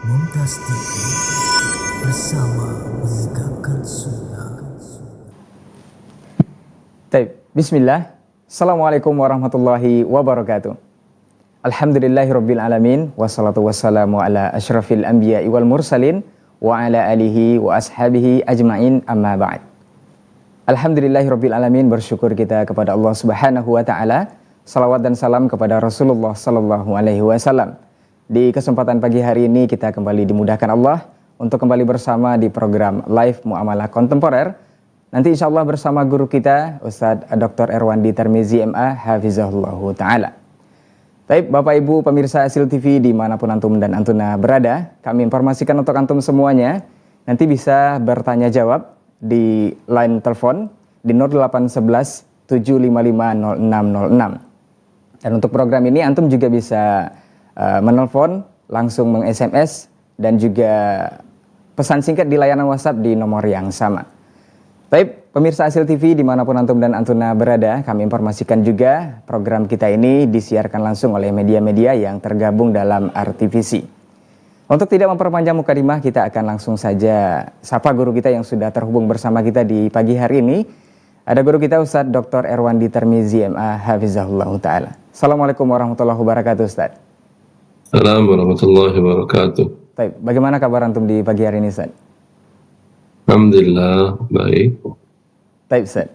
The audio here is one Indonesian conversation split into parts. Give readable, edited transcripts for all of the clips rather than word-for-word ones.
Mumtaz TV bersama menegakkan sunnah. Baik, bismillah. Assalamualaikum warahmatullahi wabarakatuh. Alhamdulillahirabbil alamin wassalatu wassalamu ala asyrafil anbiya'i wal mursalin wa ala alihi wa ashabihi ajmain amma ba'd. Alhamdulillahirabbil alamin, bersyukur kita kepada Allah Subhanahu wa taala. Salawat dan salam kepada Rasulullah sallallahu alaihi wasallam. Di kesempatan pagi hari ini kita kembali dimudahkan Allah untuk kembali bersama di program Live Muamalah Kontemporer. Nanti insya Allah bersama guru kita Ustadz Dr. Erwandi Tarmizi MA Hafizahullah Ta'ala. Baik Bapak Ibu pemirsa Asil TV dimanapun antum dan antuna berada, kami informasikan untuk antum semuanya nanti bisa bertanya jawab di line telepon di 0811 755 0606. Dan untuk program ini antum juga bisa menelpon, langsung meng-SMS, dan juga pesan singkat di layanan WhatsApp di nomor yang sama. Baik, pemirsa Asil TV dimanapun antum dan antuna berada, kami informasikan juga program kita ini disiarkan langsung oleh media-media yang tergabung dalam RTVC. Untuk tidak memperpanjang mukadimah, kita akan langsung saja sapa guru kita yang sudah terhubung bersama kita di pagi hari ini. Ada guru kita Ustadz Dr. Erwandi Tarmizi MA Hafizahullah Ta'ala. Assalamualaikum warahmatullahi wabarakatuh Ustadz. Assalamualaikum warahmatullahi wabarakatuh. Baik, bagaimana kabar antum di pagi hari ini, Ustaz? Alhamdulillah, baik. Baik, Ustaz.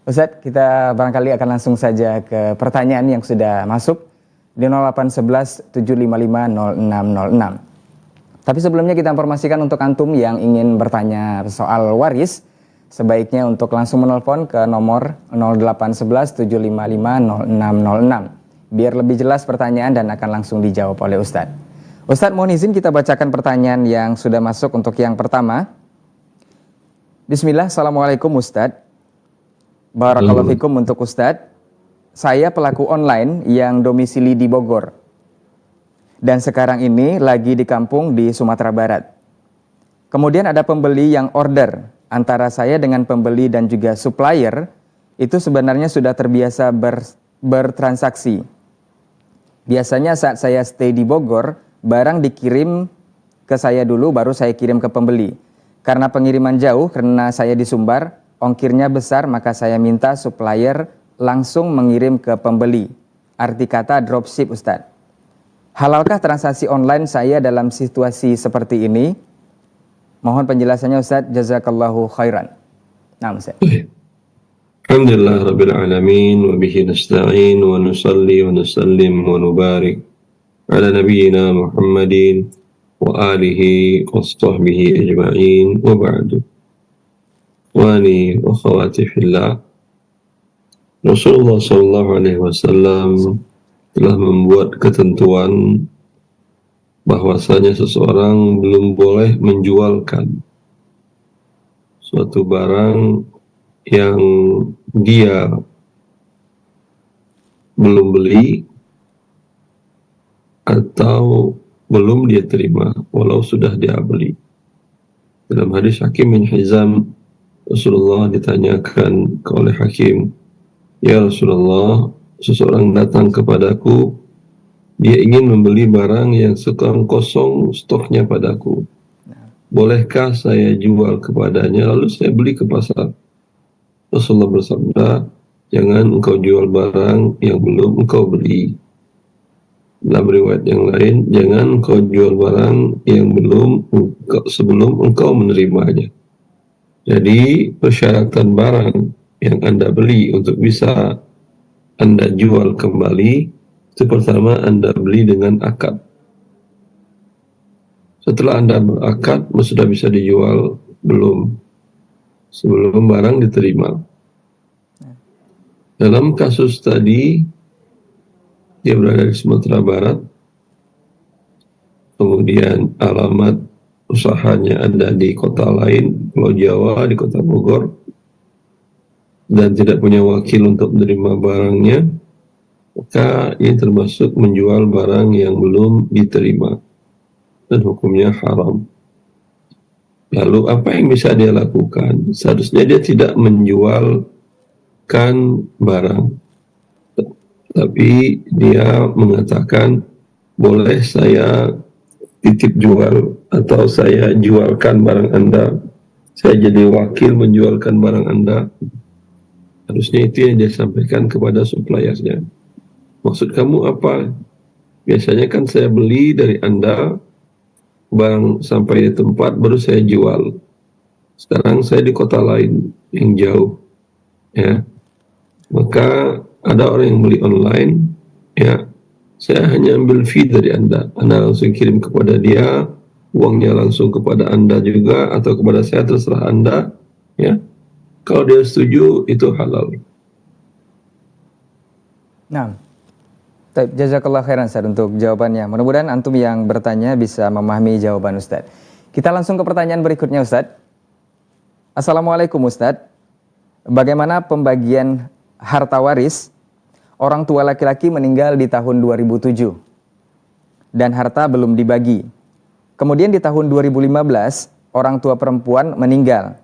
Ustaz, kita barangkali akan langsung saja ke pertanyaan yang sudah masuk di 0811 755 0606. Tapi sebelumnya kita informasikan untuk antum yang ingin bertanya soal waris, sebaiknya untuk langsung menelpon ke nomor 0811 755 0606. Biar lebih jelas pertanyaan dan akan langsung dijawab oleh Ustadz. Ustadz, mohon izin kita bacakan pertanyaan yang sudah masuk untuk yang pertama. Bismillah, Assalamualaikum Ustadz. Barakallahu fikum untuk Ustadz. Saya pelaku online yang domisili di Bogor. Dan sekarang ini lagi di kampung di Sumatera Barat. Kemudian ada pembeli yang order. Antara saya dengan pembeli dan juga supplier, itu sebenarnya sudah terbiasa bertransaksi. Biasanya saat saya stay di Bogor, barang dikirim ke saya dulu baru saya kirim ke pembeli. Karena pengiriman jauh, karena saya di Sumbar, ongkirnya besar, maka saya minta supplier langsung mengirim ke pembeli. Arti kata dropship, Ustadz. Halalkah transaksi online saya dalam situasi seperti ini? Mohon penjelasannya Ustadz, jazakallahu khairan. Nah, Ustadz. Alhamdulillah Rabbil Alamin, wa bihi nasta'in, wa nusalli wa nusallim wa nubarik ala nabiyyina Muhammadin wa alihi wa sahbihi ajma'in wa ba'du. Wani wa khawati fillah, Rasulullah SAW telah membuat ketentuan bahwasanya seseorang belum boleh menjualkan suatu barang yang dia belum beli atau belum dia terima walau sudah dia beli. Dalam hadis Hakim bin Hizam, Rasulullah ditanyakan oleh Hakim, "Ya Rasulullah, seseorang datang kepadaku, dia ingin membeli barang yang sekarang kosong stoknya padaku. Bolehkah saya jual kepadanya lalu saya beli ke pasar?" Rasulullah bersabda, "Jangan engkau jual barang yang belum engkau beli." Dalam riwayat yang lain, jangan engkau jual barang yang sebelum engkau menerimanya. Jadi persyaratan barang yang Anda beli untuk bisa Anda jual kembali, itu pertama Anda beli dengan akad. Setelah Anda berakad, sudah bisa dijual belum? Sebelum barang diterima. Dalam kasus tadi, dia berada di Sumatera Barat, kemudian alamat usahanya ada di kota lain, Pulau Jawa, di kota Bogor, dan tidak punya wakil untuk menerima barangnya, maka ini termasuk menjual barang yang belum diterima, dan hukumnya haram. Lalu apa yang bisa dia lakukan? Seharusnya dia tidak menjualkan barang, tapi dia mengatakan, boleh saya titip jual atau saya jualkan barang Anda, saya jadi wakil menjualkan barang Anda, harusnya itu yang dia sampaikan kepada suppliernya. Maksud kamu apa? Biasanya kan saya beli dari Anda, barang sampai di tempat baru saya jual. Sekarang saya di kota lain yang jauh, ya. Maka ada orang yang beli online, ya. Saya hanya ambil fee dari Anda langsung kirim kepada dia, uangnya langsung kepada Anda juga atau kepada saya, terserah Anda, ya. Kalau dia setuju itu halal. Nah, jazakallah khairan Ustaz untuk jawabannya. Mudah-mudahan antum yang bertanya bisa memahami jawaban Ustaz. Kita langsung ke pertanyaan berikutnya Ustaz. Assalamualaikum Ustaz. Bagaimana pembagian harta waris orang tua laki-laki meninggal di tahun 2007 dan harta belum dibagi. Kemudian di tahun 2015 orang tua perempuan meninggal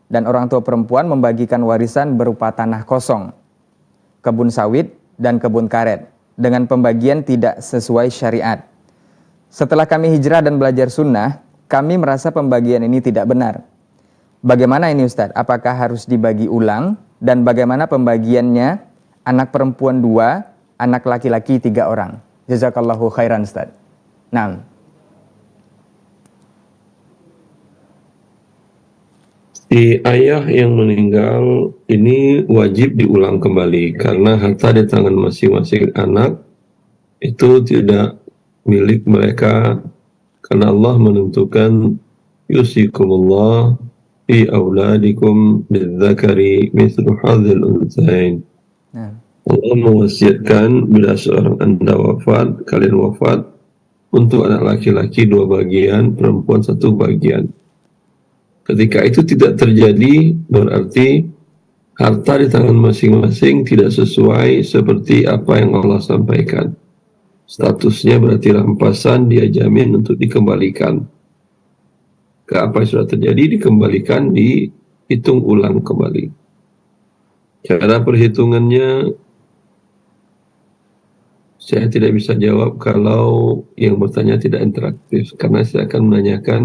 dan orang tua perempuan membagikan warisan berupa tanah kosong, kebun sawit dan kebun karet dengan pembagian tidak sesuai syariat. Setelah kami hijrah dan belajar sunnah, kami merasa pembagian ini tidak benar. Bagaimana ini Ustadz? Apakah harus dibagi ulang? Dan bagaimana pembagiannya? Anak perempuan 2, anak laki-laki 3 orang. Jazakallahu khairan Ustadz. Nah. Si ayah yang meninggal ini wajib diulang kembali karena harta di tangan masing-masing anak itu tidak milik mereka, karena Allah menentukan yusikumullah fi auladikum bidzakari mithlu hadzal unthayain. Allah mewasiatkan bila seorang Anda wafat, kalian wafat, untuk anak laki-laki 2 bagian, perempuan 1 bagian. Ketika itu tidak terjadi, berarti harta di tangan masing-masing tidak sesuai seperti apa yang Allah sampaikan. Statusnya berarti rampasan, dia jamin untuk dikembalikan. Ke apa yang sudah terjadi, dikembalikan, dihitung ulang kembali. Cara perhitungannya, saya tidak bisa jawab kalau yang bertanya tidak interaktif, karena saya akan menanyakan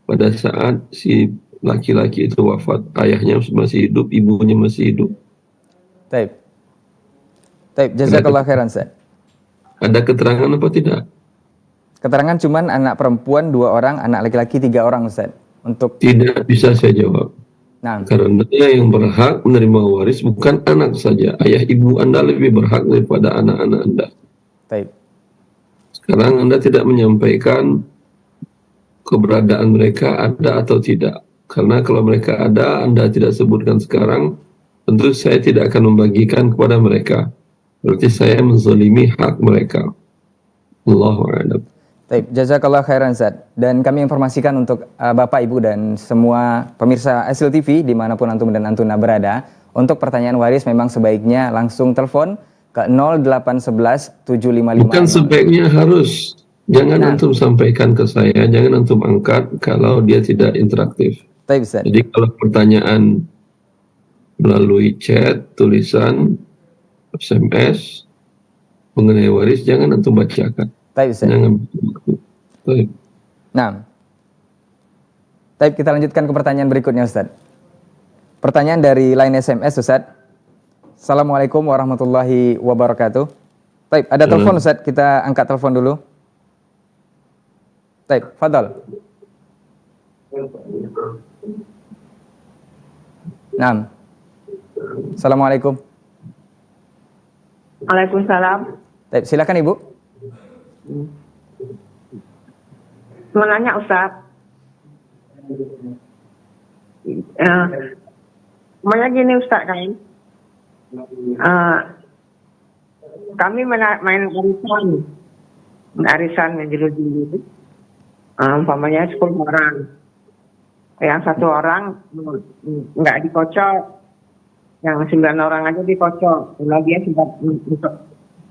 pada saat si laki-laki itu wafat, ayahnya masih hidup, ibunya masih hidup. Taib, jazakallah khairan Ustaz. Ada keterangan apa tidak? Keterangan cuman anak perempuan 2 orang, anak laki-laki 3 orang Ustaz. Untuk tidak bisa saya jawab. Nah, karena yang berhak menerima waris bukan anak saja, ayah ibu Anda lebih berhak daripada anak-anak Anda. Taib. Sekarang Anda tidak menyampaikan keberadaan mereka ada atau tidak. Karena kalau mereka ada, Anda tidak sebutkan sekarang, tentu saya tidak akan membagikan kepada mereka. Berarti saya menzalimi hak mereka. Allahu a'lam. Baik, jazakallah khairan Ustaz. Dan kami informasikan untuk Bapak, Ibu, dan semua pemirsa Asil TV dimanapun antum dan antuna berada, untuk pertanyaan waris memang sebaiknya langsung telepon ke 0811 755. Bukan sebaiknya, harus. Jangan antum sampaikan ke saya, jangan antum angkat kalau dia tidak interaktif. Baik, Ustaz. Jadi kalau pertanyaan melalui chat, tulisan, SMS mengenai waris, jangan antum bacakan. Baik, Ustaz. Jangan. Baik. Nah, baik, kita lanjutkan ke pertanyaan berikutnya Ustaz. Pertanyaan dari line SMS Ustaz. Assalamualaikum warahmatullahi wabarakatuh. Baik, ada telepon Ustaz, kita angkat telepon dulu. Baik, fadal. Nah. Assalamualaikum. Waalaikumsalam. Baik, silakan Ibu. Mau nanya Ustaz. Maunya gini Ustaz kan. Kami main arisan menjelu-jelu. Umpamanya 10 orang. Yang 1 orang nggak dikocok. Yang 9 orang aja dikocok. Kalau dia sudah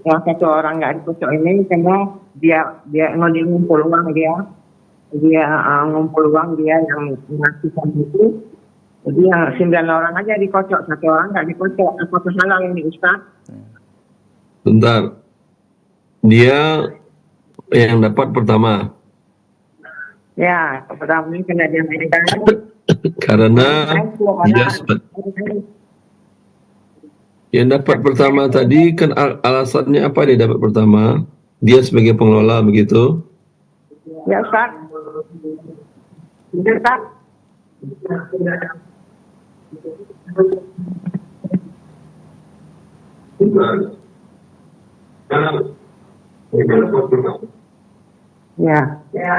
yang 1 orang nggak dikocok ini karena dia ngumpul uang dia ngumpul uang dia yang mengaktifkan itu. Jadi yang 9 orang aja dikocok, 1 orang nggak dikocok. Apakah halal ini Ustaz? Bentar. Dia yang dapat pertama Ya, pertama kena dia mainkan. Karena dia yang dapat pertama tadi kan alasannya apa dia dapat pertama? Dia sebagai pengelola begitu. Ya Ustaz. Ya Ustaz. Ya. Ya.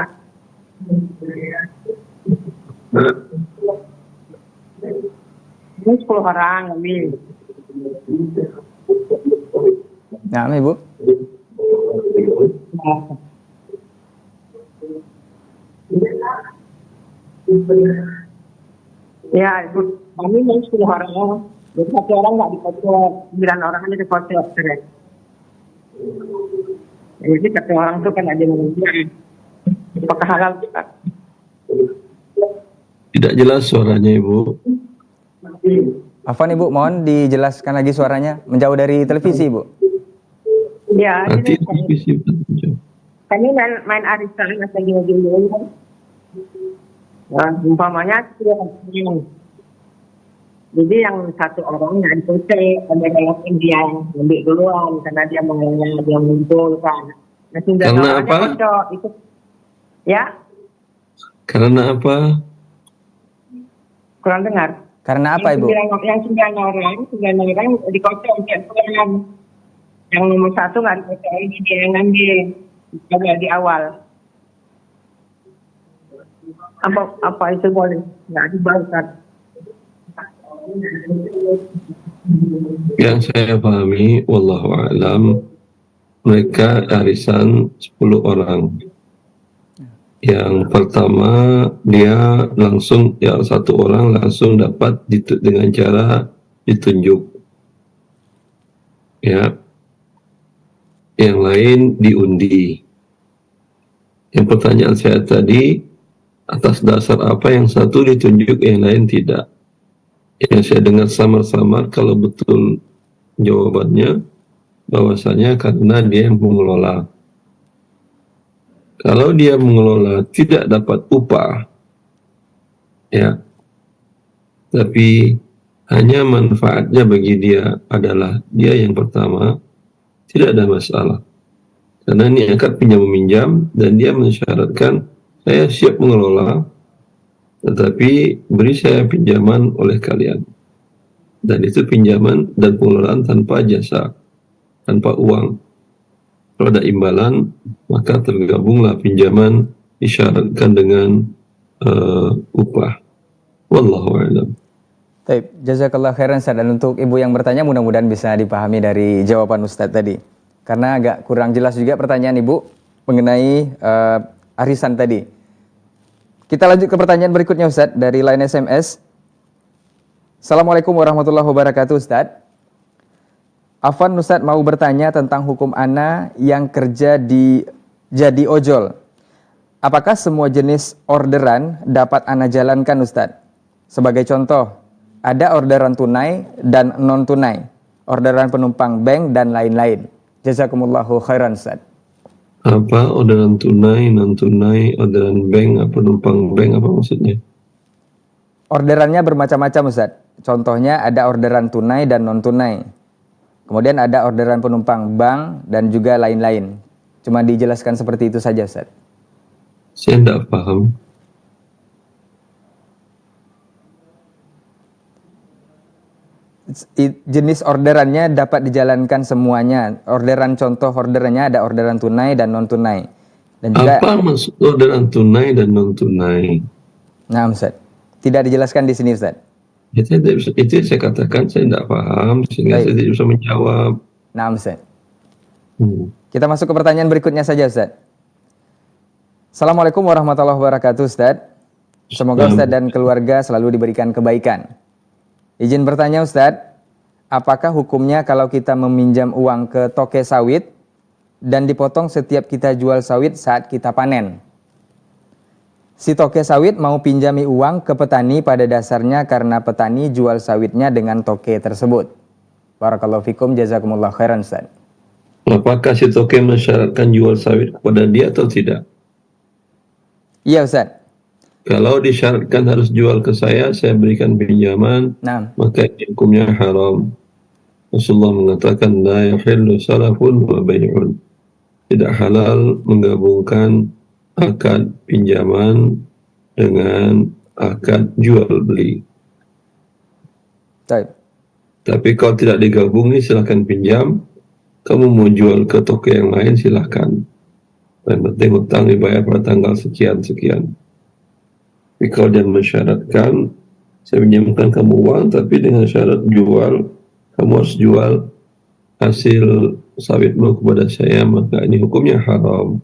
Ini 10 orang kami. Nah, Ibu. Ya, kami mau 10 orang. Jadi 1 orang nggak dikocok, 9 orang aja dikocok. Jadi 1 orang tuh kan ada yang apakah halal Ustaz? Tidak jelas suaranya Ibu. Afwan Ibu, mohon dijelaskan lagi suaranya. Menjauh dari televisi Ibu. Ya, Nanti jadi televisi kami main arisan asal gini-gini. Nah, umpamanya 10 orang. Jadi yang 1 orang nggak dikocok, ada yang dia yang ambil duluan karena dia mengelola, dia mengumpulkan. Nah, 9 Karena orangnya apa? kocok itu. Ya, Karena apa? kurang dengar. Karena apa Ibu? Yang 9 orang dikocok 4 orang. Yang nomor 1 nggak dikocok, ini dia yang ngambil. Ada di awal. Apa itu boleh? Nggak dibatalkan. Yang saya pahami, wallahu a'lam, mereka arisan 10 orang. Yang pertama dia langsung, yang 1 orang langsung dapat dengan cara ditunjuk. Ya. Yang lain diundi. Yang pertanyaan saya tadi, atas dasar apa yang satu ditunjuk, yang lain tidak? Yang saya dengar samar-samar kalau betul jawabannya, bahwasanya karena dia yang mengelola. Kalau dia mengelola tidak dapat upah, ya, tapi hanya manfaatnya bagi dia adalah dia yang pertama, tidak ada masalah. Karena ini akad pinjam meminjam dan dia mensyaratkan saya siap mengelola, tetapi beri saya pinjaman oleh kalian. Dan itu pinjaman dan pengelolaan tanpa jasa, tanpa uang. Kalau ada imbalan, maka tergabunglah pinjaman disyaratkan dengan upah. Wallahu a'lam. Baik, jazakallah khairan Ustaz. Dan untuk Ibu yang bertanya mudah-mudahan bisa dipahami dari jawaban Ustaz tadi. Karena agak kurang jelas juga pertanyaan Ibu mengenai arisan tadi. Kita lanjut ke pertanyaan berikutnya Ustaz dari line SMS. Assalamualaikum warahmatullahi wabarakatuh Ustaz. Afwan Ustaz mau bertanya tentang hukum ana yang kerja di jadi ojol. Apakah semua jenis orderan dapat ana jalankan Ustaz? Sebagai contoh, ada orderan tunai dan non tunai, orderan penumpang bank dan lain-lain. Jazakumullahu khairan Ustaz. Apa orderan tunai, non tunai, orderan bank, penumpang bank, apa maksudnya? Orderannya bermacam-macam Ustaz. Contohnya ada orderan tunai dan non tunai. Kemudian ada orderan penumpang bank dan juga lain-lain. Cuma dijelaskan seperti itu saja Ustaz. Saya tidak paham. Jenis orderannya dapat dijalankan semuanya. Orderan contoh orderannya ada orderan tunai dan non tunai. Dan juga Apa maksud orderan tunai dan non tunai? Nah Ustaz, tidak dijelaskan di sini Ustaz. Itu saya katakan saya tidak paham sehingga saya tidak bisa menjawab. Nah Ustaz. Kita masuk ke pertanyaan berikutnya saja Ustaz. Assalamualaikum warahmatullahi wabarakatuh Ustaz. Semoga Ustaz dan keluarga selalu diberikan kebaikan. Izin bertanya Ustaz, apakah hukumnya kalau kita meminjam uang ke toke sawit dan dipotong setiap kita jual sawit saat kita panen? Si toke sawit mau pinjami uang ke petani pada dasarnya karena petani jual sawitnya dengan toke tersebut. Barakallahu fikum, jazakumullah khairan Ustaz. Apakah si toke mensyaratkan jual sawit kepada dia atau tidak? Iya Ustaz. Kalau disyaratkan harus jual ke saya berikan pinjaman, Nah, maka ini hukumnya haram. Rasulullah mengatakan la yahillu salafun wa bai'un. Tidak halal menggabungkan akad pinjaman dengan akad jual beli. baik. Tapi kalau tidak digabung nih silahkan pinjam. Kamu mau jual ke toko yang lain silahkan. Yang penting hutang dibayar pada tanggal sekian-sekian. Tapi kalau dia mensyaratkan, saya pinjamkan kamu uang, tapi dengan syarat jual, kamu harus jual hasil sawitmu kepada saya, maka ini hukumnya haram.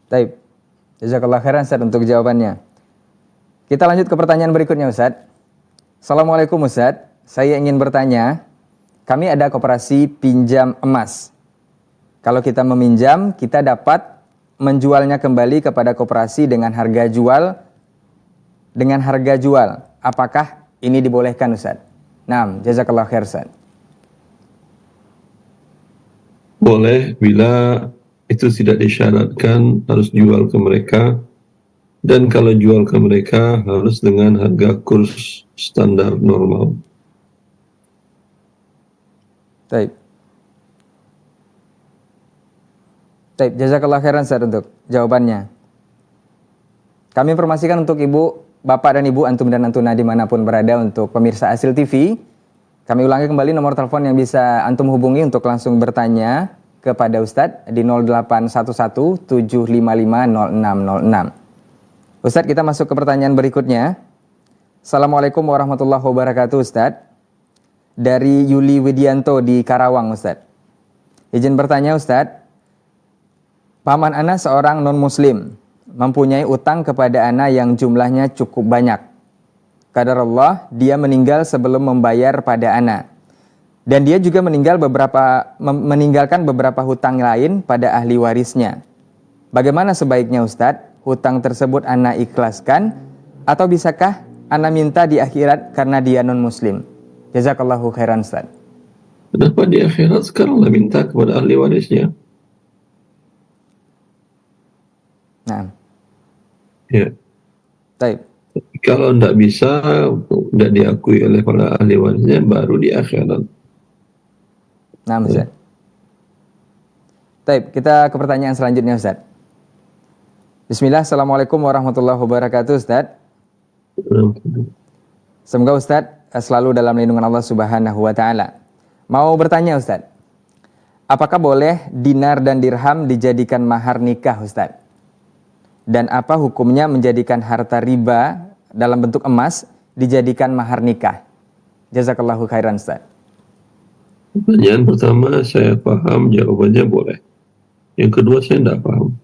Baik. Jazakallah khairan Ustaz untuk jawabannya. Kita lanjut ke pertanyaan berikutnya Ustaz. Assalamualaikum Ustaz. Saya ingin bertanya, kami ada koperasi pinjam emas. Kalau kita meminjam, kita dapat menjualnya kembali kepada koperasi dengan harga jual. Apakah ini dibolehkan Ustaz? Nah, jazakallah khair Ustaz. Boleh bila itu tidak disyaratkan harus jual ke mereka, dan kalau jual ke mereka harus dengan harga kurs standar normal. Baik. Baik, jazakallah khairan Ustaz untuk jawabannya. Kami informasikan untuk Ibu, Bapak dan Ibu, Antum dan Antuna dimanapun berada untuk pemirsa Asil TV. Kami ulangi kembali nomor telepon yang bisa Antum hubungi untuk langsung bertanya kepada Ustadz di 0811 755 0606. Ustadz, kita masuk ke pertanyaan berikutnya. Assalamualaikum warahmatullahi wabarakatuh Ustadz. Dari Yuli Widianto di Karawang Ustadz. Izin bertanya Ustadz. Paman ana seorang non-muslim, mempunyai utang kepada ana yang jumlahnya cukup banyak. Qadarullah, dia meninggal sebelum membayar pada ana. Dan dia juga meninggalkan beberapa hutang lain pada ahli warisnya. Bagaimana sebaiknya Ustadz? Hutang tersebut ana ikhlaskan atau bisakah ana minta di akhirat karena dia non-muslim? Jazakallahu khairan Ustadz. Kenapa di akhirat sekarang minta kepada ahli warisnya? Nah. Ya. Baik. Kalau tidak bisa, tidak diakui oleh para ahli warisnya, baru di akhirat. Nah, Ustaz. Baik, kita ke pertanyaan selanjutnya, Ustaz. Bismillah, Assalamualaikum warahmatullahi wabarakatuh, Ustaz. Semoga Ustaz selalu dalam lindungan Allah Subhanahu wa Ta'ala. Mau bertanya, Ustaz, apakah boleh dinar dan dirham dijadikan mahar nikah, Ustaz? Dan apa hukumnya menjadikan harta riba dalam bentuk emas dijadikan mahar nikah? Jazakallahu khairan Ustaz. Pertanyaan pertama saya paham, jawabannya boleh. Yang kedua saya tidak paham.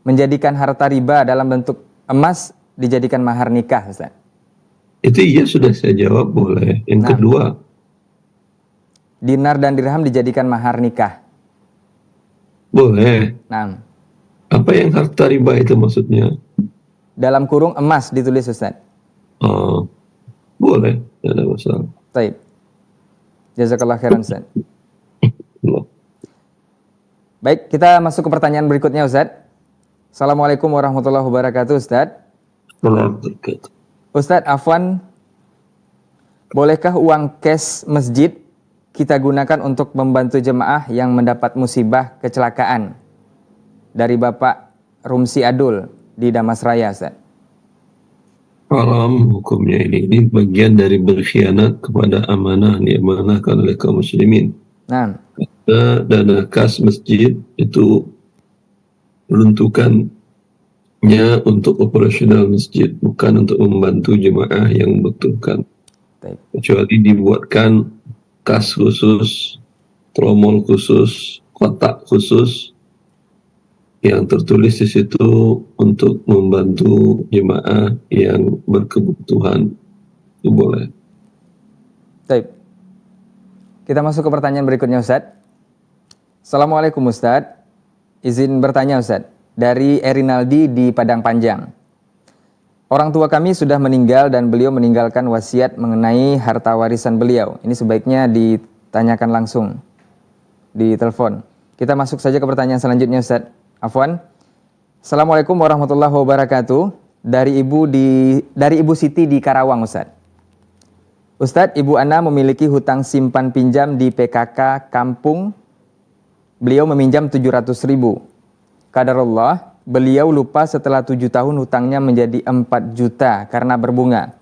Menjadikan harta riba dalam bentuk emas dijadikan mahar nikah, Ustaz. Itu iya sudah saya jawab boleh. Yang kedua, dinar dan dirham dijadikan mahar nikah. Boleh. Nah. Apa yang harta riba itu maksudnya? Dalam kurung emas ditulis Ustaz. Oh, boleh, tidak ada masalah. Baik. Jazakallah khairan Ustaz. Baik, kita masuk ke pertanyaan berikutnya Ustaz. Assalamualaikum warahmatullahi wabarakatuh Ustaz. Waalaikumsalam. Ustaz, afwan, bolehkah uang cash masjid kita gunakan untuk membantu jemaah yang mendapat musibah kecelakaan? Dari Bapak Rumsi Adul di Damas Raya, Ustaz. Haram hukumnya ini. Ini bagian dari berkhianat kepada amanah yang diamanahkan oleh kaum muslimin. Nah. Dana kas masjid itu peruntukannya untuk operasional masjid, bukan untuk membantu jemaah yang membutuhkan. Kecuali dibuatkan kas khusus, tromol khusus, kotak khusus, yang tertulis di situ untuk membantu jemaah yang berkebutuhan, itu boleh. Baik. Kita masuk ke pertanyaan berikutnya Ustaz. Assalamualaikum Ustaz. Izin bertanya Ustaz. Dari Erinaldi di Padang Panjang. Orang tua kami sudah meninggal dan beliau meninggalkan wasiat mengenai harta warisan beliau. Ini sebaiknya ditanyakan langsung di telepon. Kita masuk saja ke pertanyaan selanjutnya Ustaz. Afwan, Assalamualaikum warahmatullahi wabarakatuh. Dari Ibu Siti di Karawang, Ustaz. Ustaz, Ibu Ana memiliki hutang simpan pinjam di PKK Kampung. Beliau meminjam 700.000. Qadarullah, beliau lupa setelah 7 tahun hutangnya menjadi 4 juta karena berbunga.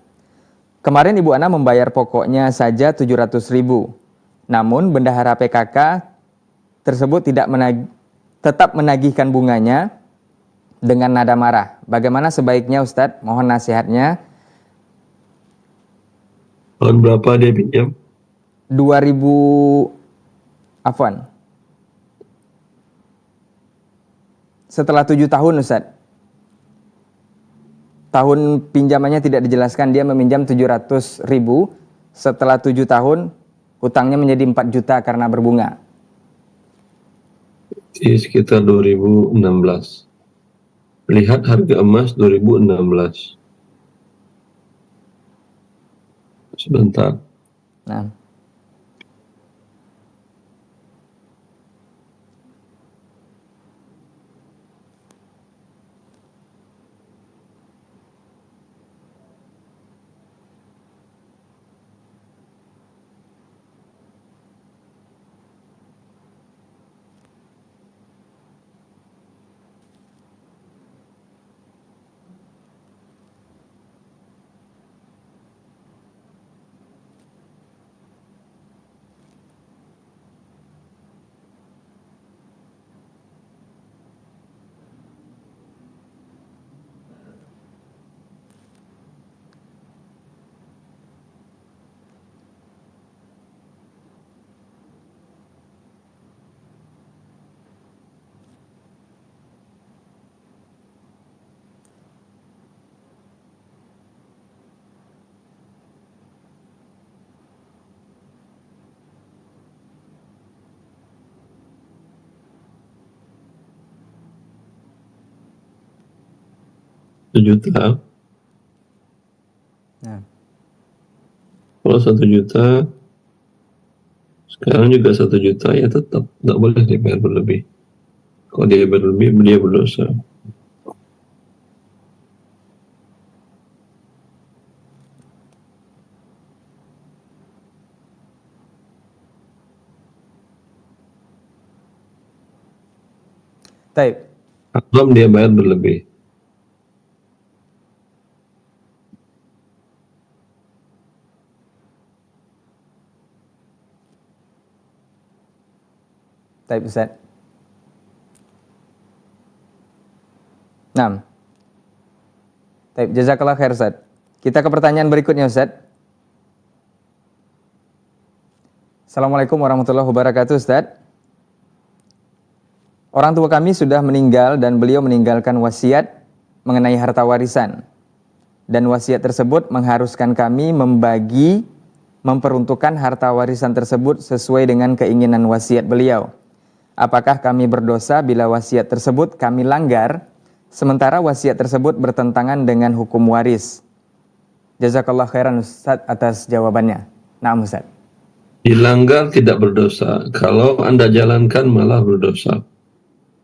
Kemarin Ibu Ana membayar pokoknya saja 700.000. Namun bendahara PKK tersebut tetap menagihkan bunganya dengan nada marah. Bagaimana sebaiknya Ustadz? Mohon nasihatnya. Tahun berapa dia pinjam? 2000 afwan. Setelah 7 tahun Ustadz. Tahun pinjamannya tidak dijelaskan, dia meminjam 700.000. Setelah 7 tahun hutangnya menjadi 4 juta karena berbunga. Di sekitar 2016. Lihat harga emas 2016. Sebentar. Nah. Juta. Nah. Kalau 1 juta, sekarang juga 1 juta ya tetap tidak boleh dibayar berlebih. Kalau dia berlebih, dia berdosa. Taib. Belum dia bayar berlebih. Taib Ustaz. Nah. Taib, jazakallah khair Ustaz. Kita ke pertanyaan berikutnya Ustaz. Assalamualaikum warahmatullahi wabarakatuh Ustaz. Orang tua kami sudah meninggal dan beliau meninggalkan wasiat mengenai harta warisan. Dan wasiat tersebut mengharuskan kami memperuntukkan harta warisan tersebut sesuai dengan keinginan wasiat beliau. Apakah kami berdosa bila wasiat tersebut kami langgar, sementara wasiat tersebut bertentangan dengan hukum waris? Jazakallah khairan Ustaz atas jawabannya. Naam Ustaz. Dilanggar tidak berdosa. Kalau Anda jalankan malah berdosa.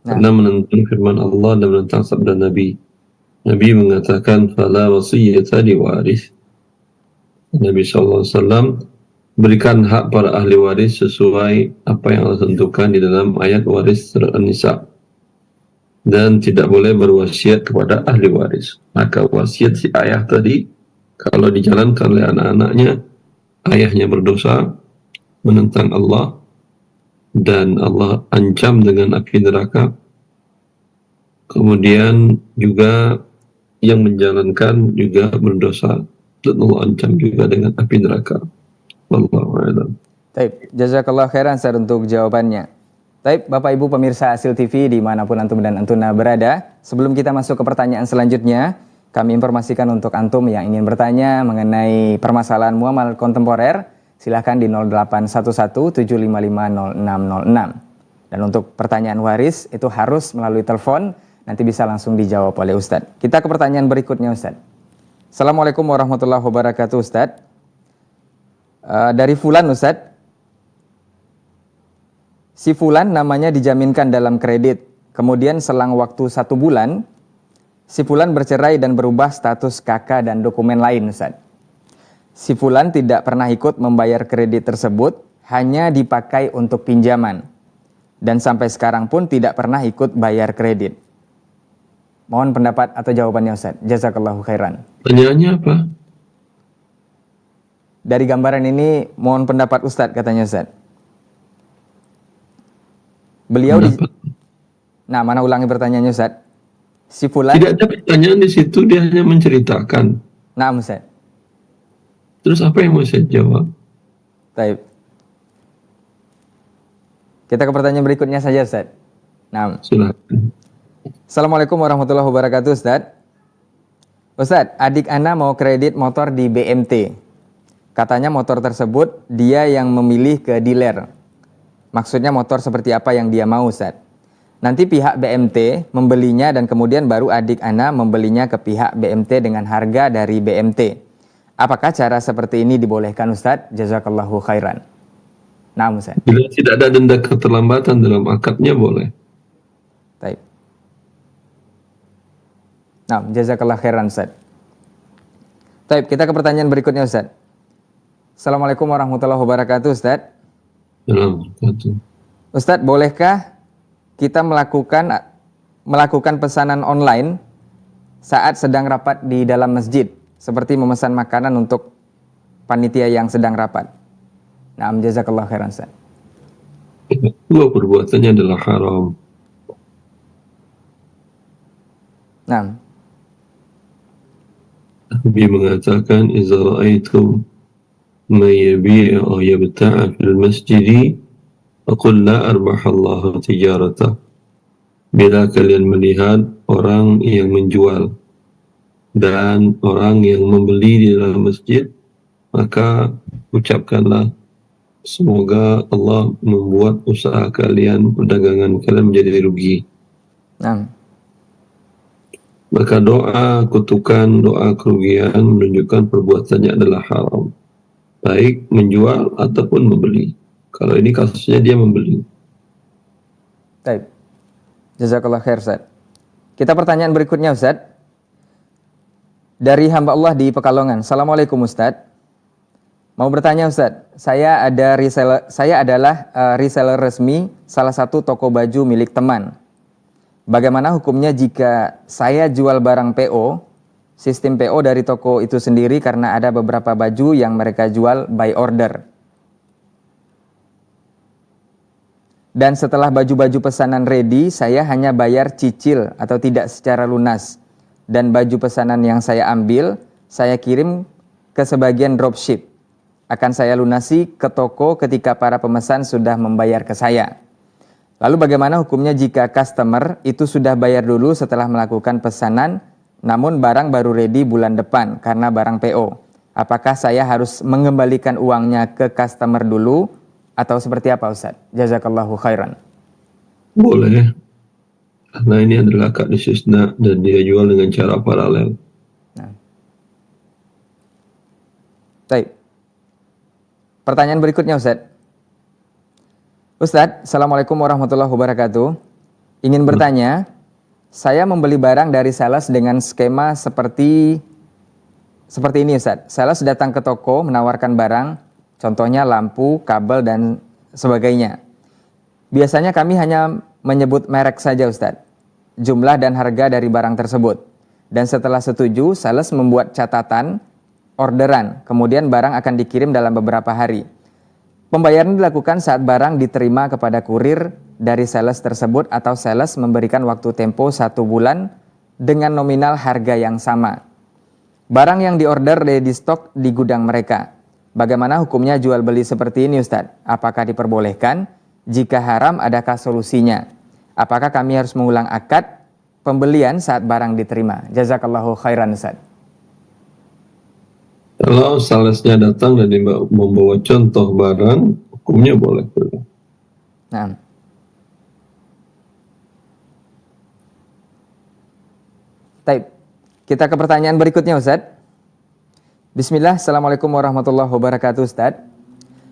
Karena menentang firman Allah dan menentang sabda Nabi. Nabi mengatakan, "Fala wasiyyata liwaris." Nabi SAW berikan hak para ahli waris sesuai apa yang Allah tentukan di dalam ayat waris surat An-Nisa. Dan tidak boleh berwasiat kepada ahli waris. Maka wasiat si ayah tadi, kalau dijalankan oleh anak-anaknya, ayahnya berdosa, menentang Allah, dan Allah ancam dengan api neraka. Kemudian juga yang menjalankan juga berdosa, dan Allah ancam juga dengan api neraka. Wallahu a'lam. Taib, jazakallah khairan Ustaz untuk jawabannya. Taib, Bapak Ibu pemirsa Asil TV dimanapun Antum dan Antuna berada, sebelum kita masuk ke pertanyaan selanjutnya, kami informasikan untuk Antum yang ingin bertanya mengenai permasalahan muamalah kontemporer, silahkan di 0811-755-0606. Dan untuk pertanyaan waris itu harus melalui telepon, nanti bisa langsung dijawab oleh Ustadz. Kita ke pertanyaan berikutnya Ustadz. Assalamualaikum warahmatullahi wabarakatuh Ustadz. Dari Fulan Ustadz. Si Fulan namanya dijaminkan dalam kredit. Kemudian selang waktu 1 bulan, si fulan bercerai dan berubah status kakak dan dokumen lain, Ustaz. Si fulan tidak pernah ikut membayar kredit tersebut, hanya dipakai untuk pinjaman. Dan sampai sekarang pun tidak pernah ikut bayar kredit. Mohon pendapat atau jawabannya, Ustaz. Jazakallahu khairan. Pertanyaannya apa? Dari gambaran ini, mohon pendapat Ustaz, katanya, Ustaz. Beliau Pendapat. Nah, mana ulangi pertanyaannya, Ustaz? Si fulan. Tidak ada pertanyaan di situ, dia hanya menceritakan. Nah, Ustaz. Terus apa yang mau saya jawab? Baik. Kita ke pertanyaan berikutnya saja, Ustaz. Nah, Silakan. Assalamualaikum warahmatullahi wabarakatuh, Ustaz. Ustaz, adik Ana mau kredit motor di BMT. Katanya motor tersebut dia yang memilih ke dealer. Maksudnya motor seperti apa yang dia mau, Ustaz. Nanti pihak BMT membelinya dan kemudian baru adik Ana membelinya ke pihak BMT dengan harga dari BMT. Apakah cara seperti ini dibolehkan, Ustaz? Jazakallahu khairan. Nah, Ustaz. Bila tidak ada denda keterlambatan dalam akadnya, boleh. Baik. Nah, jazakallahu khairan, Ustaz. Baik, kita ke pertanyaan berikutnya, Ustaz. Assalamualaikum warahmatullahi wabarakatuh, Ustaz. Assalamualaikum. Ustaz, bolehkah kita melakukan pesanan online saat sedang rapat di dalam masjid, seperti memesan makanan untuk panitia yang sedang rapat? Nah, jazakallahu khairan, Ustaz. Dua perbuatannya adalah haram. Nah, Nabi mengatakan, "Idza ra'aitum man yabi'u aw yabta'a fil masjid, faqul la arbahallahu tijarata." Bila kalian melihat orang yang menjual dan orang yang membeli di dalam masjid, maka ucapkanlah, semoga Allah membuat usaha kalian, perdagangan kalian menjadi rugi. nah, Maka doa kutukan, doa kerugian menunjukkan perbuatannya adalah haram, baik menjual ataupun membeli. Kalau ini kasusnya dia membeli. baik. Jazakallahu khair, Ustaz. Kita pertanyaan berikutnya, Ustaz. Dari hamba Allah di Pekalongan. Assalamualaikum, Ustaz. Mau bertanya, Ustaz. Saya adalah reseller resmi salah satu toko baju milik teman. Bagaimana hukumnya jika saya jual barang PO, sistem PO dari toko itu sendiri karena ada beberapa baju yang mereka jual by order. Dan setelah baju-baju pesanan ready, saya hanya bayar cicil atau tidak secara lunas. Dan baju pesanan yang saya ambil, saya kirim ke sebagian dropship. Akan saya lunasi ke toko ketika para pemesan sudah membayar ke saya. Lalu bagaimana hukumnya jika customer itu sudah bayar dulu setelah melakukan pesanan, namun barang baru ready bulan depan karena barang PO? Apakah saya harus mengembalikan uangnya ke customer dulu atau seperti apa, Ustaz? Jazakallahu khairan. Boleh, karena ini adalah akad istisna dan dia jual dengan cara paralel. Nah. Baik. Pertanyaan berikutnya, Ustaz. Ustaz, Assalamualaikum warahmatullahi wabarakatuh. Ingin bertanya, saya membeli barang dari sales dengan skema seperti ini, Ustaz. Sales datang ke toko menawarkan barang, contohnya lampu, kabel, dan sebagainya. Biasanya kami hanya menyebut merek saja, Ustaz, jumlah dan harga dari barang tersebut. Dan setelah setuju, sales membuat catatan orderan, kemudian barang akan dikirim dalam beberapa hari. Pembayaran dilakukan saat barang diterima kepada kurir dari sales tersebut atau sales memberikan waktu tempo 1 bulan dengan nominal harga yang sama. Barang yang diorder ready stock di gudang mereka. Bagaimana hukumnya jual beli seperti ini, Ustaz? Apakah diperbolehkan? Jika haram, adakah solusinya? Apakah kami harus mengulang akad pembelian saat barang diterima? Jazakallahu khairan, Ustaz. Kalau salesnya datang dan membawa contoh barang, hukumnya boleh. Nah. Baik, kita ke pertanyaan berikutnya, Ustaz. Bismillah, Assalamualaikum warahmatullahi wabarakatuh, Ustaz.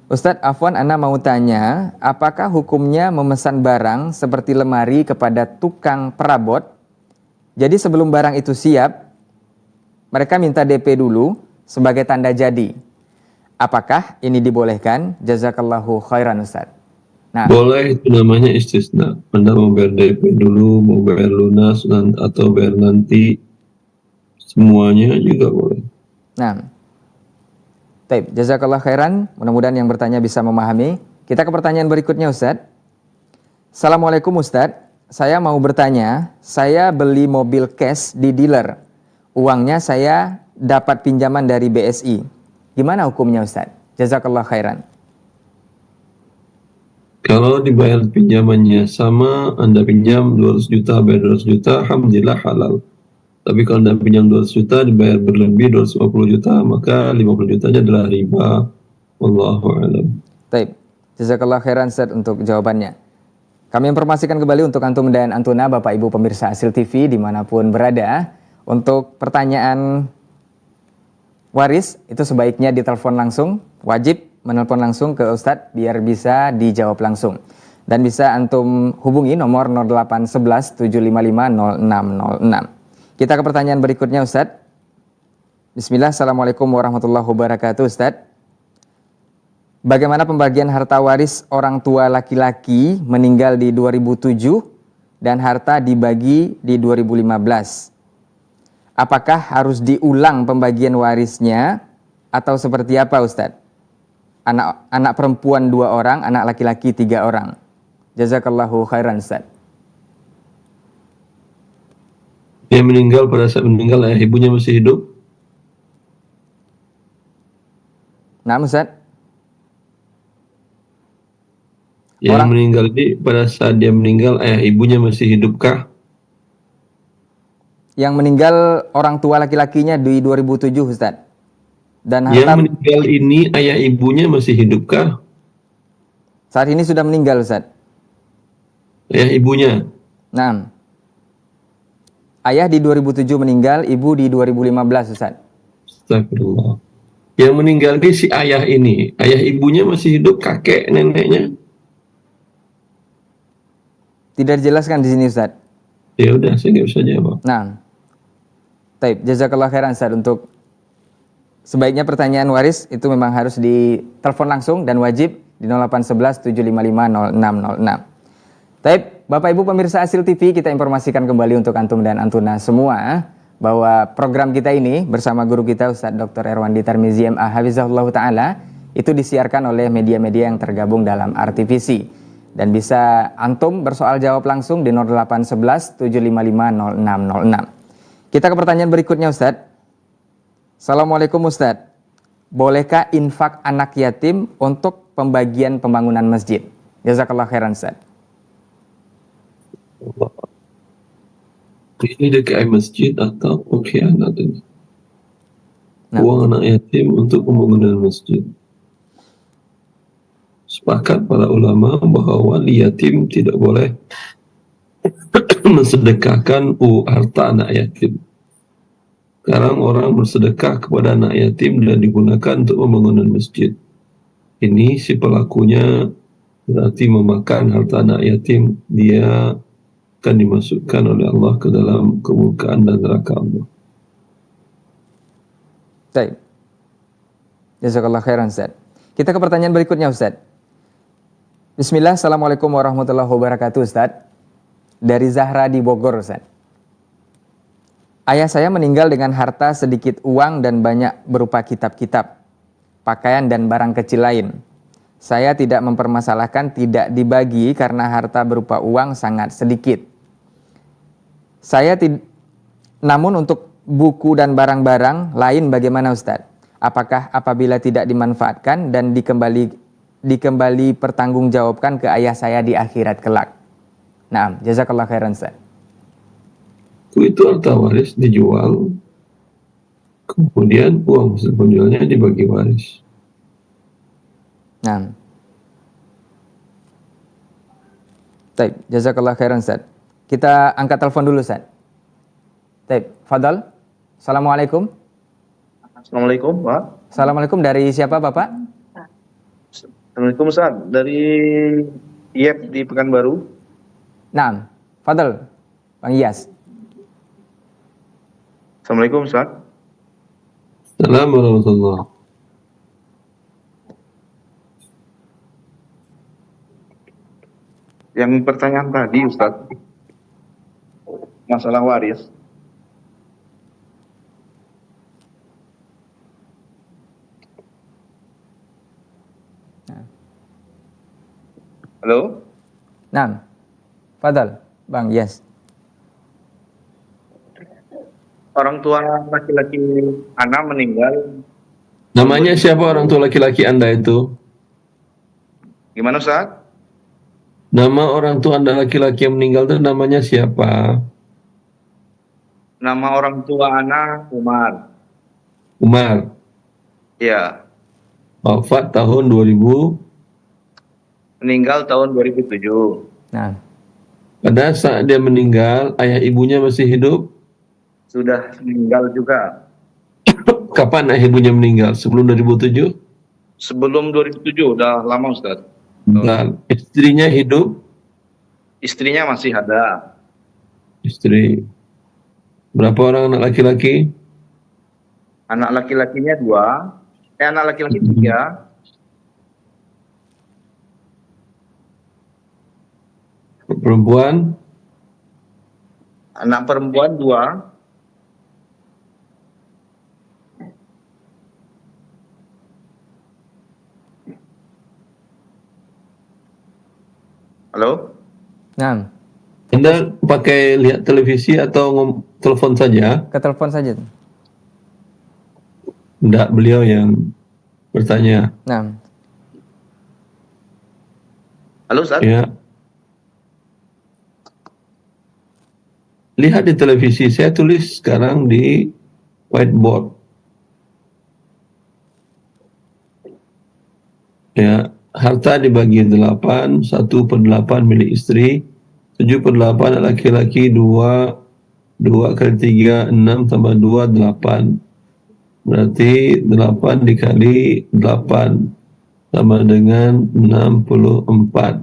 Ustadz, afwan, Ana mau tanya, apakah hukumnya memesan barang seperti lemari kepada tukang perabot? Jadi sebelum barang itu siap, mereka minta DP dulu sebagai tanda jadi. Apakah ini dibolehkan? Jazakallahu khairan, Ustadz. Nah, Boleh, itu namanya istisna. Anda mau bayar DP dulu, mau bayar lunas, atau bayar nanti, semuanya juga boleh. nah, taib, jazakallah khairan. Mudah-mudahan yang bertanya bisa memahami. Kita ke pertanyaan berikutnya, Ustadz. Assalamualaikum, Ustadz. Saya mau bertanya, saya beli mobil cash di dealer. Uangnya saya dapat pinjaman dari BSI. Gimana hukumnya, Ustadz? Jazakallah khairan. Kalau dibayar pinjamannya sama, Anda pinjam 200 juta, bayar 200 juta, alhamdulillah halal. Tapi kalau Anda pinjam 200 juta, dibayar berlebih 250 juta, maka 50 jutanya adalah riba. Wallahu a'lam. Taib, jazakallah khairan, Ustadz, untuk jawabannya. Kami informasikan kembali untuk antum dan antuna, Bapak Ibu pemirsa Asil TV dimanapun berada. Untuk pertanyaan waris, itu sebaiknya ditelepon langsung, wajib menelpon langsung ke Ustadz biar bisa dijawab langsung. Dan bisa antum hubungi nomor 0811 755 0606. Kita ke pertanyaan berikutnya, Ustadz. Bismillah, Assalamualaikum warahmatullahi wabarakatuh, Ustadz. Bagaimana pembagian harta waris orang tua laki-laki meninggal di 2007 dan harta dibagi di 2015? Apakah harus diulang pembagian warisnya atau seperti apa, Ustadz? Anak perempuan 2 orang, anak laki-laki 3 orang. Jazakallahu khairan, Ustadz. Yang meninggal pada saat meninggal, ayah ibunya masih hidup? Nah, Ustadz. Yang meninggal ini pada saat dia meninggal, ayah ibunya masih hidupkah? Yang meninggal orang tua laki-lakinya di 2007, Ustadz. Dan harta Yang meninggal ini ayah ibunya masih hidupkah? saat ini sudah meninggal, Ustadz. Ayah ibunya. Nah, ayah di 2007 meninggal, ibu di 2015, Ustadz. Astagfirullah. Yang meninggal ini si ayah ini, ayah ibunya masih hidup, kakek neneknya? Tidak dijelaskan di sini, Ustadz. Ya udah, saya nggak bisa jawab. Nah, taib, jazakallah khairan, Ustadz. Untuk sebaiknya pertanyaan waris itu memang harus ditelepon langsung dan wajib di 0811 755 0606. Taib, Bapak Ibu pemirsa Asil TV, kita informasikan kembali untuk antum dan antuna semua bahwa program kita ini bersama guru kita Ustadz Dr. Erwandi Tarmizi MA Hafizahullah Ta'ala itu disiarkan oleh media-media yang tergabung dalam RTVC. Dan bisa antum bersoal jawab langsung di 0811 755 0606. Kita ke pertanyaan berikutnya, Ustadz. Assalamualaikum, Ustadz. Bolehkah infak anak yatim untuk pembagian pembangunan masjid? Jazakallah khairan, Ustadz. Ini DKI masjid atau pengkhianat ini? Nah. Uang anak yatim untuk pembangunan masjid. Sepakat para ulama bahwa wali yatim tidak boleh mensedekahkan harta anak yatim. Sekarang orang bersedekah kepada anak yatim dan digunakan untuk pembangunan masjid. Ini si pelakunya berarti memakan harta anak yatim, dia akan dimasukkan oleh Allah ke dalam kemurkaan dan neraka Allah. Baik. Jazakallah khairan, Ustaz. Kita ke pertanyaan berikutnya, Ustaz. Bismillah, Assalamualaikum warahmatullahi wabarakatuh, Ustaz. Dari Zahra di Bogor, Ustaz. Ayah saya meninggal dengan harta sedikit uang dan banyak berupa kitab-kitab, pakaian dan barang kecil lain. Saya tidak mempermasalahkan tidak dibagi karena harta berupa uang sangat sedikit. Namun untuk buku dan barang-barang lain bagaimana, Ustaz? Apakah apabila tidak dimanfaatkan dan dikembali pertanggungjawabkan ke ayah saya di akhirat kelak? Naam, jazakallah khairan, Ustaz. Itu harta waris dijual, kemudian uang hasil penjualnya dibagi waris. Nah, baik, jazakallah khairan, Ustaz. Kita angkat telepon dulu, Ustaz. Baik, Fadal. Assalamualaikum. Assalamualaikum, Pak. Assalamualaikum, dari siapa, Bapak? Assalamualaikum Ustaz, dari IEP di Pekanbaru. Naam, fadal Bang Iyas. Assalamualaikum Ustaz. Assalamualaikum warahmatullahi. Yang pertanyaan tadi Ustaz, masalah waris. Halo? Naam, fadal Bang Iyas. Orang tua laki-laki anak meninggal. Namanya siapa orang tua laki-laki Anda itu? Gimana Ustaz? Nama orang tua Anda laki-laki yang meninggal itu namanya siapa? Nama orang tua anak Umar. Umar. Ya, Wafat tahun 2000. meninggal tahun 2007. Nah, Pada saat dia meninggal, ayah ibunya masih hidup. Sudah meninggal juga. Kapan ayah ibunya meninggal? Sebelum 2007? Sebelum 2007, udah lama Ustaz. Dan istrinya hidup. Istrinya masih ada. Istri. Berapa orang anak laki-laki? Anak laki-lakinya 2. Anak laki-laki 3. Perempuan? Anak perempuan 2. Halo? naam, Anda pakai lihat televisi atau telepon saja? ke telepon saja. Tidak, beliau yang bertanya. Naam, Halo Ustaz? Ya. Lihat di televisi, saya tulis sekarang di whiteboard. Ya, harta dibagi 8, 1/8 milik istri, 7/8 laki-laki, 2 kali 3, 6 tambah 2, 8. Berarti 8 dikali 8 sama dengan 64.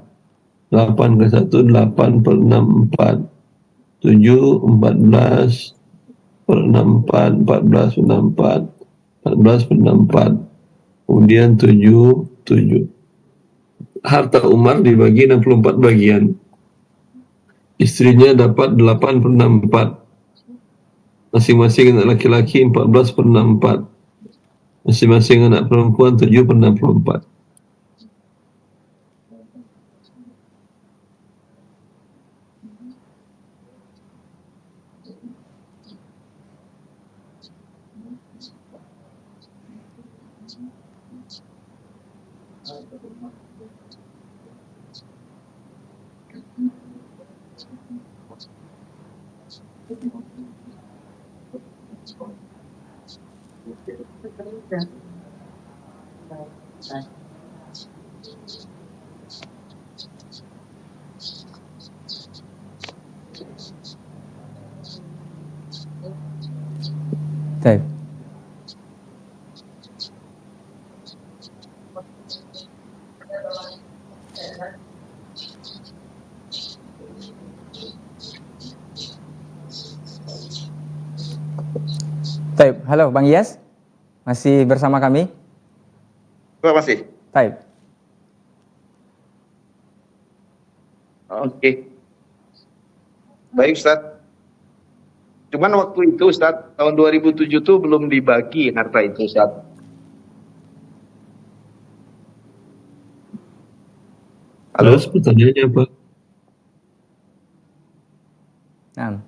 8 ke 1, 8/64. 7, 14/64, 14/64, 14/64. Kemudian 7. Harta Umar dibagi 64 bagian. Istrinya dapat 8/64. Masing-masing anak laki-laki 14/64. Masing-masing anak perempuan 7/64. baik. Baik, halo Bang Iyas, masih bersama kami? Terima kasih. Baik, Oke. Baik Ustaz. Cuman waktu itu Ustaz, tahun 2007 tuh belum dibagi harta itu Ustaz. Halo? Terus pertanyaannya apa? naam.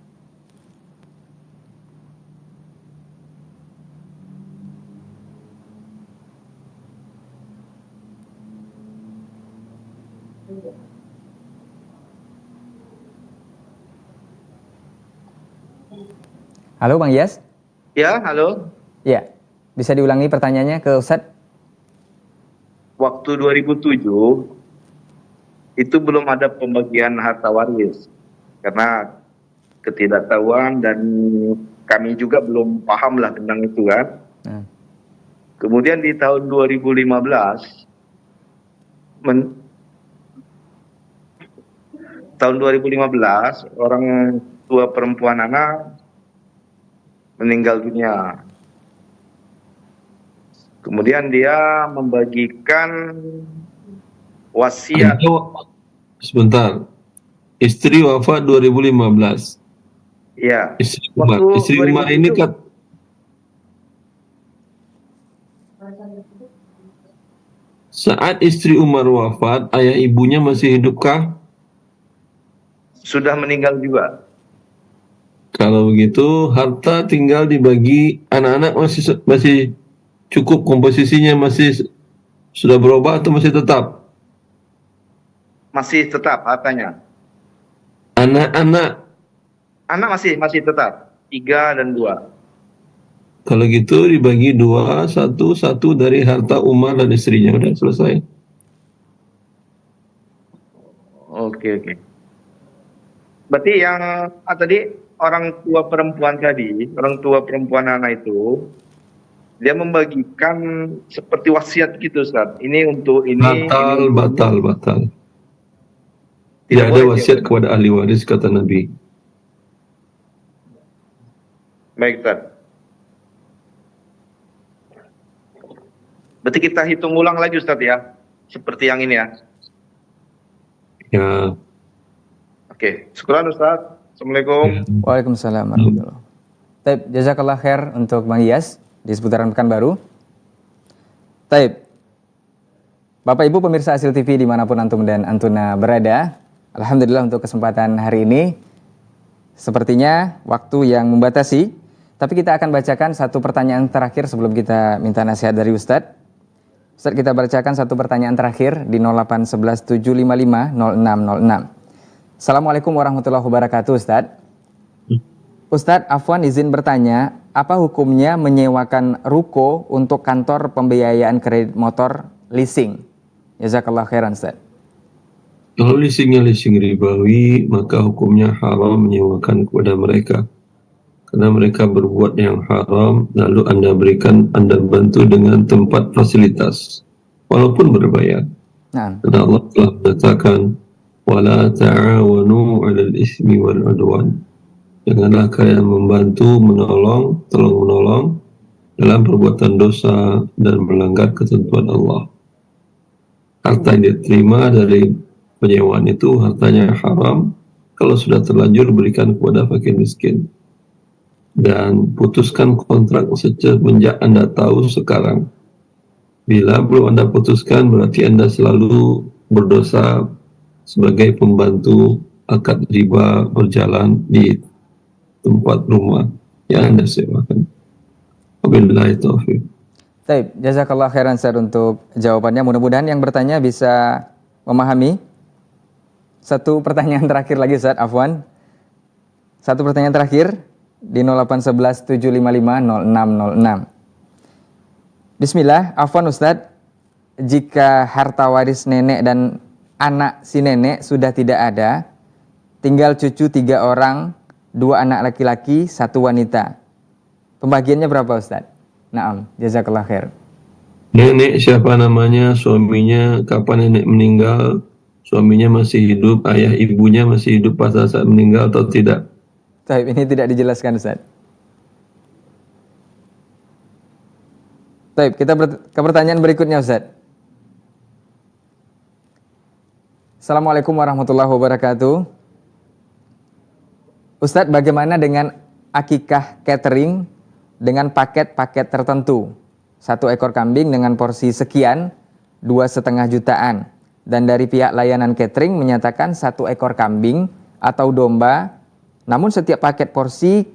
Halo Bang Iyas? Ya, halo. Ya, bisa diulangi pertanyaannya ke Ustadz? Waktu 2007 itu belum ada pembagian harta waris karena ketidaktahuan dan kami juga belum paham lah tentang itu kan. Nah, Kemudian di tahun 2015 men- tahun 2015 orang tua perempuan anak meninggal dunia. Kemudian dia membagikan wasiat. Sebentar. Istri wafat 2015. Ya, Istri Umar. waktu Istri Umar 2007. ini kan saat istri Umar wafat, ayah ibunya masih hidupkah? Sudah meninggal juga. Kalau begitu, harta tinggal dibagi anak-anak masih cukup komposisinya, masih sudah berubah atau masih tetap? Masih tetap hartanya. Anak-anak, Anak masih tetap 3 dan 2. kalau gitu dibagi 2, satu dari harta Umar dan istrinya, udah selesai. Oke. Berarti yang tadi orang tua perempuan anak itu, dia membagikan seperti wasiat gitu, Ustaz. Ini untuk ini. Batal. Tidak Tidak ada boleh wasiat dia- kepada ahli waris, kata Nabi. Baik, Ustaz. Berarti kita hitung ulang lagi, Ustaz ya. Seperti yang ini ya. Ya, Oke. Syukran, Ustaz. Assalamualaikum. Waalaikumsalam warahmatullahi wabarakatuh. Taib, jazakallah khair untuk Bang Iyas di seputaran Pekanbaru. Taib, Bapak Ibu pemirsa Asil TV dimanapun antum dan antuna berada, alhamdulillah untuk kesempatan hari ini. Sepertinya waktu yang membatasi, tapi kita akan bacakan satu pertanyaan terakhir sebelum kita minta nasihat dari Ustadz. Ustadz, kita bacakan satu pertanyaan terakhir di 0811 755 0606. Assalamualaikum warahmatullahi wabarakatuh, Ustadz. Ustadz, Afwan izin bertanya, apa hukumnya menyewakan ruko untuk kantor pembiayaan kredit motor leasing? Jazakallah khairan, Ustadz. kalau leasingnya leasing ribawi, maka hukumnya haram menyewakan kepada mereka. Karena mereka berbuat yang haram, lalu Anda bantu dengan tempat fasilitas, walaupun berbayar. Nah, Karena Allah telah mengatakan, wala ta'awanu 'alal ismi wal 'udwan. Janganlah kalian membantu, tolong menolong dalam perbuatan dosa dan melanggar ketentuan Allah. Harta yang diterima dari penyewaan itu hartanya haram. Kalau sudah terlanjur, berikan kepada fakir miskin. Dan putuskan kontrak semenjak Anda tahu sekarang. Bila belum Anda putuskan, berarti Anda selalu berdosa sebagai pembantu akad riba berjalan di tempat rumah yang Anda sewakan. Wabillahi taufiq. Taib, jazakallah khairan Ustadz untuk jawabannya. Mudah-mudahan yang bertanya bisa memahami. Satu pertanyaan terakhir lagi Ustadz, Afwan. Satu pertanyaan terakhir di 0811 755 0606. Bismillah, Afwan Ustadz, jika harta waris nenek dan anak si nenek sudah tidak ada, tinggal cucu 3 orang, 2 anak laki-laki, 1 wanita. Pembagiannya berapa Ustadz? Naam, jazakallah khair. Nenek siapa namanya, suaminya, kapan nenek meninggal, suaminya masih hidup, ayah ibunya masih hidup pada saat meninggal atau tidak? Taib, ini tidak dijelaskan Ustaz. Taib, kita ke pertanyaan berikutnya Ustaz. Assalamualaikum warahmatullahi wabarakatuh. Ustaz, bagaimana dengan akikah catering dengan paket-paket tertentu? 1 ekor kambing dengan porsi sekian, 2,5 jutaan. Dan dari pihak layanan catering menyatakan 1 ekor kambing atau domba, namun setiap paket porsi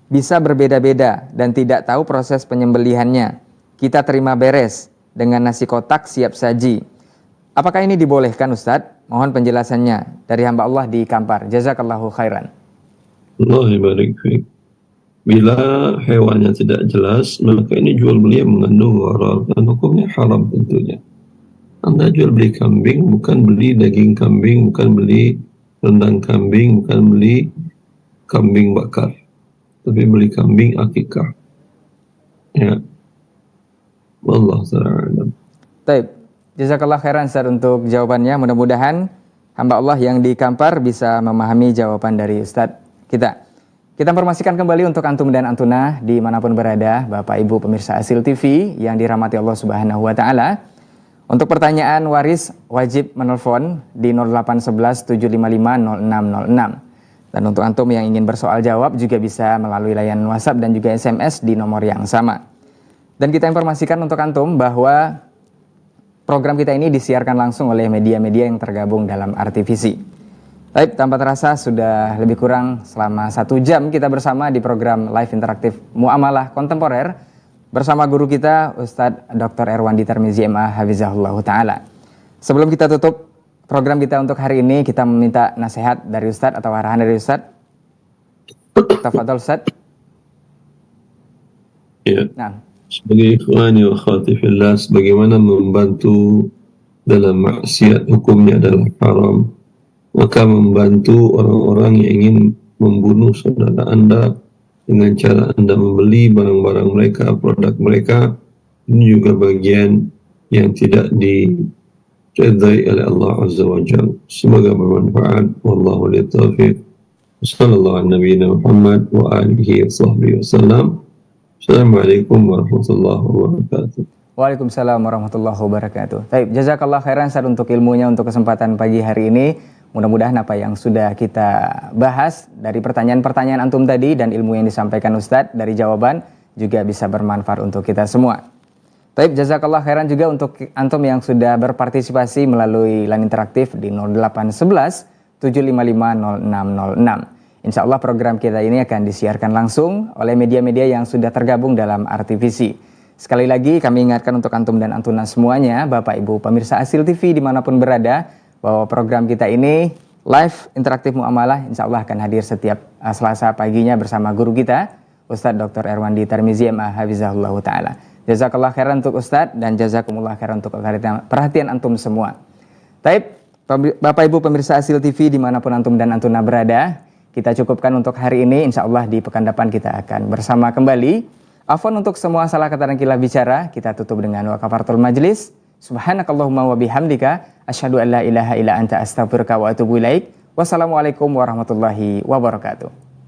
bisa berbeda-beda dan tidak tahu proses penyembelihannya. Kita terima beres dengan nasi kotak siap saji. Apakah ini dibolehkan Ustadz? Mohon penjelasannya dari hamba Allah di Kampar. Jazakallahu khairan. Allah barik fiik. Bila hewannya tidak jelas, maka ini jual beli yang mengandung gharar dan hukumnya haram tentunya. Anda jual beli kambing, bukan beli daging kambing, bukan beli rendang kambing, bukan beli kambing bakar, tapi beli kambing akikah. Ya. Wallahu ta'ala a'lam. Taib. jazakallah khairan Ustaz untuk jawabannya. Mudah-mudahan hamba Allah yang di Kampar bisa memahami jawaban dari Ustaz kita. Kita informasikan kembali untuk antum dan antuna dimanapun berada, Bapak Ibu pemirsa Asil TV yang dirahmati Allah Subhanahu wa Ta'ala. Untuk pertanyaan waris wajib menelpon di 0811 755 0606. Dan untuk antum yang ingin bersoal jawab juga bisa melalui layanan WhatsApp dan juga SMS di nomor yang sama. Dan kita informasikan untuk antum bahwa program kita ini disiarkan langsung oleh media-media yang tergabung dalam RTVC. Baik, tanpa terasa sudah lebih kurang selama 1 jam kita bersama di program live interaktif Muamalah Kontemporer bersama guru kita Ustadz Dr. Erwandi Tarmizi MA Hafizahullah Ta'ala. Sebelum kita tutup program kita untuk hari ini, kita meminta nasihat dari Ustadz atau arahan dari Ustadz. Tafadhol Ustadz. Ya. Nah, Sebagai ikhwani wa akhwati fillah, bagaimana membantu dalam maksiat hukumnya adalah haram, maka membantu orang-orang yang ingin membunuh saudara Anda dengan cara Anda membeli barang-barang mereka, produk mereka, ini juga bagian yang tidak diridai oleh Allah Azza wa Jalla. Semoga bermanfaat. Wallahu a'lam bishawab. Sallallahu alaihi Muhammad wa alihi wa sahbihi wasallam. Assalamualaikum warahmatullahi wabarakatuh. Waalaikumsalam warahmatullahi wabarakatuh. Baik, jazakallah khairan Ustaz untuk ilmunya untuk kesempatan pagi hari ini. Mudah-mudahan apa yang sudah kita bahas dari pertanyaan-pertanyaan antum tadi dan ilmu yang disampaikan Ustadz dari jawaban juga bisa bermanfaat untuk kita semua. Baik, jazakallah khairan juga untuk antum yang sudah berpartisipasi melalui line interaktif di 0811 755 0606. Insya Allah program kita ini akan disiarkan langsung oleh media-media yang sudah tergabung dalam RTVC. Sekali lagi kami ingatkan untuk antum dan antuna semuanya, Bapak Ibu pemirsa Asil TV dimanapun berada, bahwa program kita ini live interaktif muamalah insya Allah akan hadir setiap Selasa paginya bersama guru kita, Ustadz Dr. Erwandi Tarmizi MA Hafizahullah Ta'ala. Jazakallah khairan untuk Ustadz dan jazakumullah khairan untuk perhatian antum semua. Taib, Bapak Ibu pemirsa Asil TV dimanapun antum dan antuna berada, kita cukupkan untuk hari ini. Insya Allah di pekan depan kita akan bersama kembali. Afwan untuk semua salah kata dan kilaf bicara. Kita tutup dengan wa kafaratul majlis. Subhanakallahumma wa bihamdika asyhadu an la ilaha illa anta astaghfiruka wa atubu ilaik. Wassalamualaikum warahmatullahi wabarakatuh.